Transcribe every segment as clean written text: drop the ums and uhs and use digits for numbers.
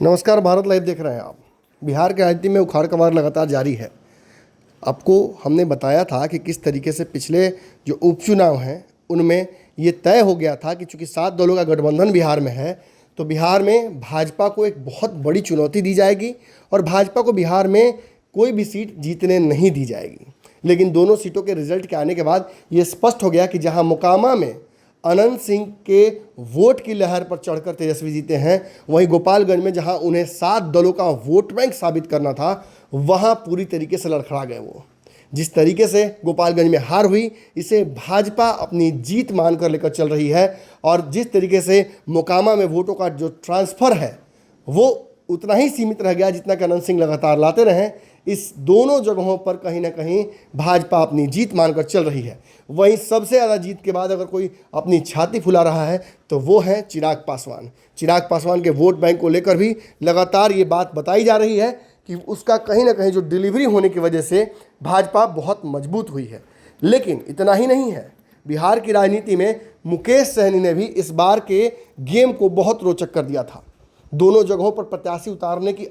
नमस्कार, भारत लाइव देख रहे हैं आप। बिहार के राजनीति में उखाड़ कमार लगातार जारी है। आपको हमने बताया था कि किस तरीके से पिछले जो उपचुनाव हैं उनमें ये तय हो गया था कि चूंकि 7 दलों का गठबंधन बिहार में है तो बिहार में भाजपा को एक बहुत बड़ी चुनौती दी जाएगी और भाजपा को बिहार में कोई भी सीट जीतने नहीं दी जाएगी। लेकिन दोनों सीटों के रिजल्ट के आने के बाद ये स्पष्ट हो गया कि जहां मोकामा में अनंत सिंह के वोट की लहर पर चढ़कर तेजस्वी जीते हैं, वहीं गोपालगंज में जहां उन्हें 7 दलों का वोट बैंक साबित करना था वहां पूरी तरीके से लड़खड़ा गए। वो जिस तरीके से गोपालगंज में हार हुई इसे भाजपा अपनी जीत मानकर लेकर चल रही है और जिस तरीके से मोकामा में वोटों का जो ट्रांसफ़र है वो उतना ही सीमित रह गया जितना कि अनंत सिंह लगातार लाते रहे। इस दोनों जगहों पर कहीं ना कहीं भाजपा अपनी जीत मानकर चल रही है। वहीं सबसे ज़्यादा जीत के बाद अगर कोई अपनी छाती फुला रहा है तो वो है चिराग पासवान। चिराग पासवान के वोट बैंक को लेकर भी लगातार ये बात बताई जा रही है कि उसका कहीं ना कहीं जो डिलीवरी होने की वजह से भाजपा बहुत मजबूत हुई है। लेकिन इतना ही नहीं है, बिहार की राजनीति में मुकेश सहनी ने भी इस बार के गेम को बहुत रोचक कर दिया था। दोनों जगहों पर प्रत्याशी उतारने की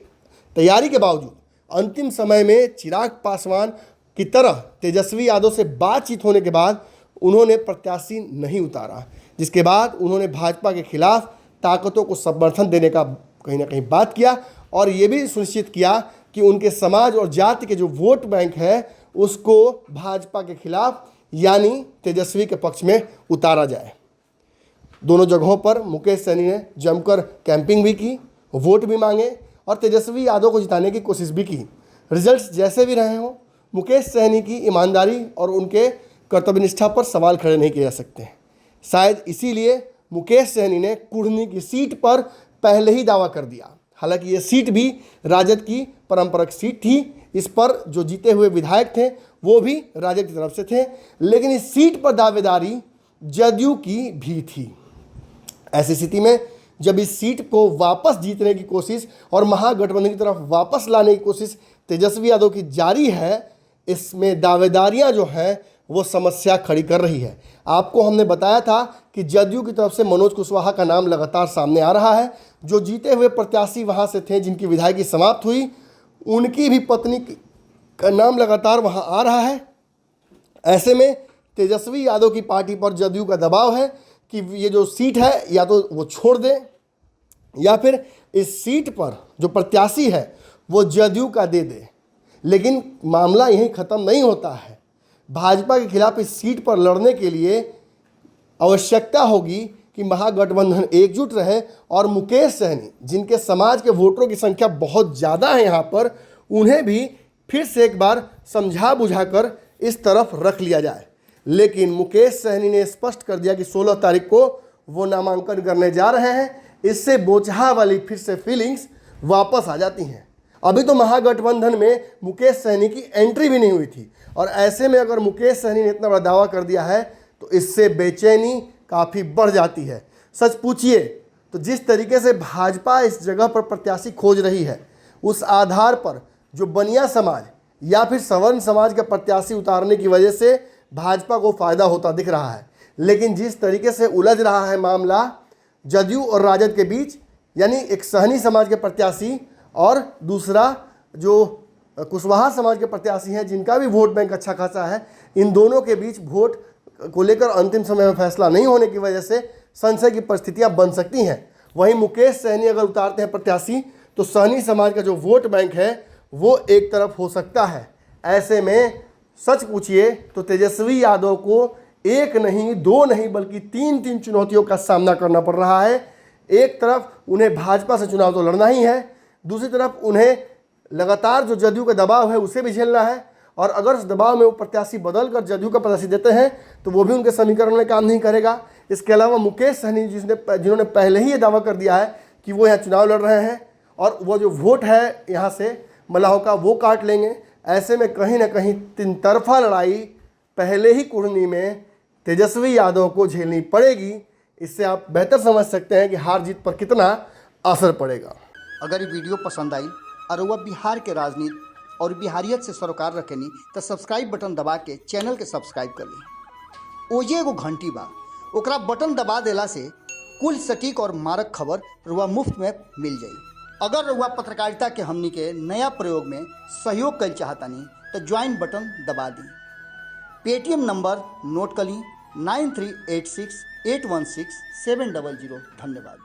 तैयारी के बावजूद अंतिम समय में चिराग पासवान की तरह तेजस्वी यादव से बातचीत होने के बाद उन्होंने प्रत्याशी नहीं उतारा, जिसके बाद उन्होंने भाजपा के खिलाफ ताकतों को समर्थन देने का कहीं ना कहीं बात किया और ये भी सुनिश्चित किया कि उनके समाज और जाति के जो वोट बैंक है उसको भाजपा के खिलाफ यानी तेजस्वी के पक्ष में उतारा जाए। दोनों जगहों पर मुकेश सहनी ने जमकर कैंपिंग भी की, वोट भी मांगे और तेजस्वी यादव को जिताने की कोशिश भी की। रिजल्ट्स जैसे भी रहे हों, मुकेश सहनी की ईमानदारी और उनके कर्तव्यनिष्ठा पर सवाल खड़े नहीं किए जा सकते। शायद इसीलिए मुकेश सहनी ने कुढ़नी की सीट पर पहले ही दावा कर दिया। हालांकि ये सीट भी राजद की पारंपरिक सीट थी, इस पर जो जीते हुए विधायक थे वो भी राजद की तरफ से थे, लेकिन इस सीट पर दावेदारी जदयू की भी थी। ऐसी स्थिति में जब इस सीट को वापस जीतने की कोशिश और महागठबंधन की तरफ वापस लाने की कोशिश तेजस्वी यादव की जारी है, इसमें दावेदारियां जो हैं वो समस्या खड़ी कर रही है। आपको हमने बताया था कि जदयू की तरफ से मनोज कुशवाहा का नाम लगातार सामने आ रहा है। जो जीते हुए प्रत्याशी वहां से थे जिनकी विधायकी समाप्त हुई, उनकी भी पत्नी का नाम लगातार वहां आ रहा है। ऐसे में तेजस्वी यादव की पार्टी पर जदयू का दबाव है कि ये जो सीट है या तो वो छोड़ दें या फिर इस सीट पर जो प्रत्याशी है वो जदयू का दे दे। लेकिन मामला यहीं ख़त्म नहीं होता है। भाजपा के खिलाफ इस सीट पर लड़ने के लिए आवश्यकता होगी कि महागठबंधन एकजुट रहे और मुकेश सहनी जिनके समाज के वोटरों की संख्या बहुत ज़्यादा है यहाँ पर, उन्हें भी फिर से एक बार समझा बुझाकर इस तरफ रख लिया जाए। लेकिन मुकेश सहनी ने स्पष्ट कर दिया कि 16 तारीख को वो नामांकन करने जा रहे हैं। इससे बोचहा वाली फिर से फीलिंग्स वापस आ जाती हैं। अभी तो महागठबंधन में मुकेश सहनी की एंट्री भी नहीं हुई थी और ऐसे में अगर मुकेश सहनी ने इतना बड़ा दावा कर दिया है तो इससे बेचैनी काफ़ी बढ़ जाती है। सच पूछिए तो जिस तरीके से भाजपा इस जगह पर प्रत्याशी खोज रही है, उस आधार पर जो बनिया समाज या फिर सवर्ण समाज के प्रत्याशी उतारने की वजह से भाजपा को फ़ायदा होता दिख रहा है। लेकिन जिस तरीके से उलझ रहा है मामला जदयू और राजद के बीच, यानी एक सहनी समाज के प्रत्याशी और दूसरा जो कुशवाहा समाज के प्रत्याशी हैं जिनका भी वोट बैंक अच्छा खासा है, इन दोनों के बीच वोट को लेकर अंतिम समय में फैसला नहीं होने की वजह से संशय की परिस्थितियां बन सकती हैं। वहीं मुकेश सहनी अगर उतारते हैं प्रत्याशी तो सहनी समाज का जो वोट बैंक है वो एक तरफ हो सकता है। ऐसे में सच पूछिए तो तेजस्वी यादव को एक नहीं, दो नहीं, बल्कि तीन चुनौतियों का सामना करना पड़ रहा है। एक तरफ उन्हें भाजपा से चुनाव तो लड़ना ही है, दूसरी तरफ उन्हें लगातार जो जदयू का दबाव है उसे भी झेलना है और अगर उस दबाव में वो प्रत्याशी बदल कर जदयू का प्रत्याशी देते हैं तो वो भी उनके समीकरण में काम नहीं करेगा। इसके अलावा मुकेश सहनी जिन्होंने पहले ही ये दावा कर दिया है कि वो यहाँ चुनाव लड़ रहे हैं और वो जो वोट है यहाँ से मलाहों का वो काट लेंगे। ऐसे में कहीं ना कहीं 3 तरफा लड़ाई पहले ही कुढ़नी में तेजस्वी यादव को झेलनी पड़ेगी। इससे आप बेहतर समझ सकते हैं कि हार जीत पर कितना असर पड़ेगा। अगर ये वीडियो पसंद आई और वह बिहार के राजनीति और बिहारियत से सरोकार रखेनी तो सब्सक्राइब बटन दबा के चैनल के सब्सक्राइब कर ली। ओजे एगो घंटी बा, ओकरा बटन दबा देला से कुल सटीक और मारक खबर रुआ मुफ्त में मिल जाई। अगर रउआ पत्रकारिता के हमनी के नया प्रयोग में सहयोग कर चाहतानी तो ज्वाइन बटन दबा दी। पेटीएम नंबर नोट कर ली 9386816700। धन्यवाद।